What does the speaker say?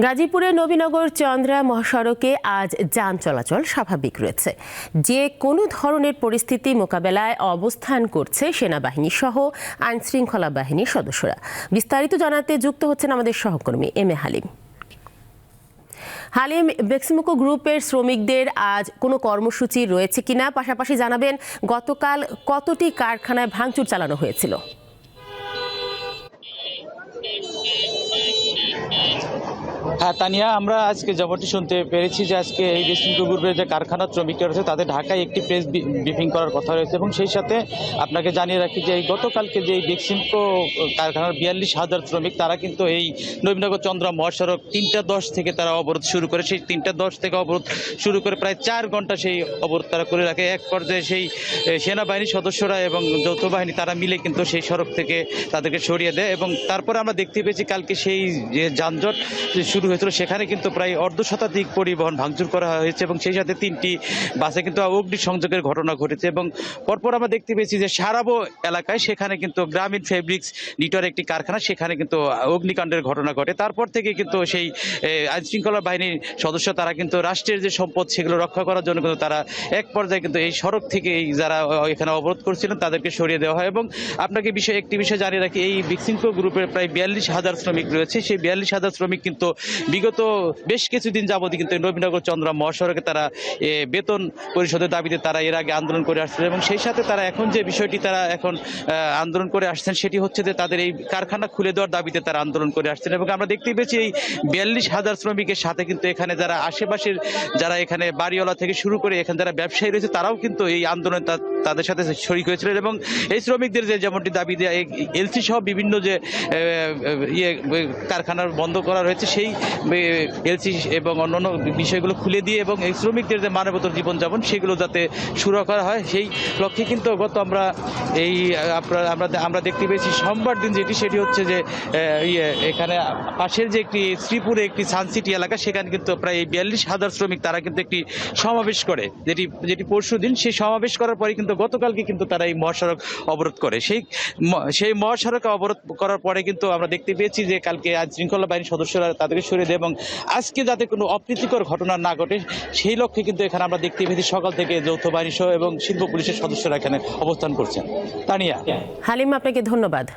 গাজীপুরের নবীনগর চন্দ্রা মহাসড়কে আজ যান চলাচল স্বাভাবিক রয়েছে। যে কোনো ধরনের পরিস্থিতি মোকাবেলায় অবস্থান করছে সেনাবাহিনী সহ আইনশৃঙ্খলা বাহিনীর সদস্যরা। বিস্তারিত জানাতে যুক্ত হচ্ছেন আমাদের সহকর্মী এম এ হালিম। হালিম, বেক্সিমকো গ্রুপের শ্রমিকদের আজ কোনো কর্মসূচি রয়েছে কিনা, পাশাপাশি জানাবেন গতকাল কতটি কারখানায় ভাঙচুর চালানো হয়েছিল। হ্যাঁ তানিয়া, আমরা আজকে যেমনটি শুনতে পেরেছি যে আজকে এই বেক্সিমকো গ্রুপের যে কারখানার শ্রমিকরা রয়েছে তাদের ঢাকায় একটি প্রেস ব্রিফিং করার কথা রয়েছে এবং সেই সাথে আপনাকে জানিয়ে রাখি যে এই গতকালকে যে এই বেক্সিমকো কারখানার ৪২,০০০ শ্রমিক তারা কিন্তু এই নবীনগর চন্দ্রা মহাসড়ক ৩টা ১০ থেকে তারা অবরোধ শুরু করে। সেই ৩টা ১০ থেকে অবরোধ শুরু করে প্রায় ৪ ঘন্টা সেই অবরোধ তারা করে রাখে। এক পর্যায়ে সেই সেনাবাহিনীর সদস্যরা এবং যৌথ বাহিনী তারা মিলে কিন্তু সেই সড়ক থেকে তাদেরকে সরিয়ে দেয় এবং তারপরে আমরা দেখতে পেয়েছি কালকে সেই যে যানজট শুরু হয়েছিল সেখানে কিন্তু প্রায় অর্ধশতাধিক পরিবহন ভাঙচুর করা হয়েছে এবং সেই সাথে ৩টি বাসে কিন্তু অগ্নিসংযোগের ঘটনা ঘটেছে এবং পরপর আমরা দেখতে পেয়েছি যে সারাবো এলাকায় সেখানে কিন্তু গ্রামীণ ফেব্রিক্স নিটর একটি কারখানা, সেখানে কিন্তু অগ্নিকাণ্ডের ঘটনা ঘটে। তারপর থেকে কিন্তু সেই আইনশৃঙ্খলা বাহিনীর সদস্য তারা কিন্তু রাষ্ট্রের যে সম্পদ সেগুলো রক্ষা করার জন্য কিন্তু তারা এক পর্যায়ে কিন্তু এই সড়ক থেকে যারা এখানে অবরোধ করছিলেন তাদেরকে সরিয়ে দেওয়া হয়। এবং আপনাকে একটি বিষয় জানিয়ে রাখি, এই বেক্সিমকো গ্রুপের প্রায় ৪২,০০০ শ্রমিক রয়েছে। সেই ৪২,০০০ শ্রমিক কিন্তু বিগত বেশ কিছুদিন যাবতই কিন্তু নবীনগর চন্দ্রা মহাসড়কে তারা বেতন পরিশোধের দাবিতে তারা এর আগে আন্দোলন করে আসছেন এবং সেই সাথে তারা এখন যে বিষয়টি তারা এখন আন্দোলন করে আসছেন সেটি হচ্ছে যে তাদের এই কারখানা খুলে দেওয়ার দাবিতে তারা আন্দোলন করে আসছেন। এবং আমরা দেখতেই পেয়েছি এই ৪২,০০০ শ্রমিকের সাথে কিন্তু এখানে যারা আশেপাশের যারা এখানে বাড়িওয়ালা থেকে শুরু করে এখানে যারা ব্যবসায়ী রয়েছে তারাও কিন্তু এই আন্দোলনে তাদের সাথে শরিক হয়েছিলেন এবং এই শ্রমিকদের যে যেমনটি দাবি দেয় এলসি সহ বিভিন্ন যে কারখানার বন্ধ করা রয়েছে সেই এলসি এবং অন্যান্য বিষয়গুলো খুলে দিয়ে এবং এই শ্রমিকদের যে মানবতর জীবনযাপন সেগুলো যাতে সুরক্ষা করা হয় সেই লক্ষ্যে কিন্তু আমরা দেখতে পেয়েছি সোমবার দিন সেটি হচ্ছে যে এখানে পাশের যে একটি শ্রীপুরে একটি সানসিটি এলাকা সেখানে কিন্তু প্রায় ৪২,০০০ শ্রমিক তারা কিন্তু একটি সমাবেশ করে, যেটি পরশু দিন। সেই সমাবেশ করার পরে কিন্তু গতকালকে কিন্তু তারা এই মহাসড়ক অবরোধ করে। সেই মহাসড়কে অবরোধ করার পরে কিন্তু আমরা দেখতে পেয়েছি যে কালকে আইন শৃঙ্খলা বাহিনীর সদস্যরা তাদেরকে সরিয়ে দেয় এবং আজকে যাতে কোনো অপ্রীতিকর ঘটনা না ঘটে সেই লক্ষ্যে কিন্তু এখানে আমরা দেখতে পেয়েছি সকাল থেকে যৌথ বাহিনী সহ এবং শিল্প পুলিশের সদস্যরা এখানে অবস্থান করছেন। তানিয়া। হালিম, আপনাকে ধন্যবাদ।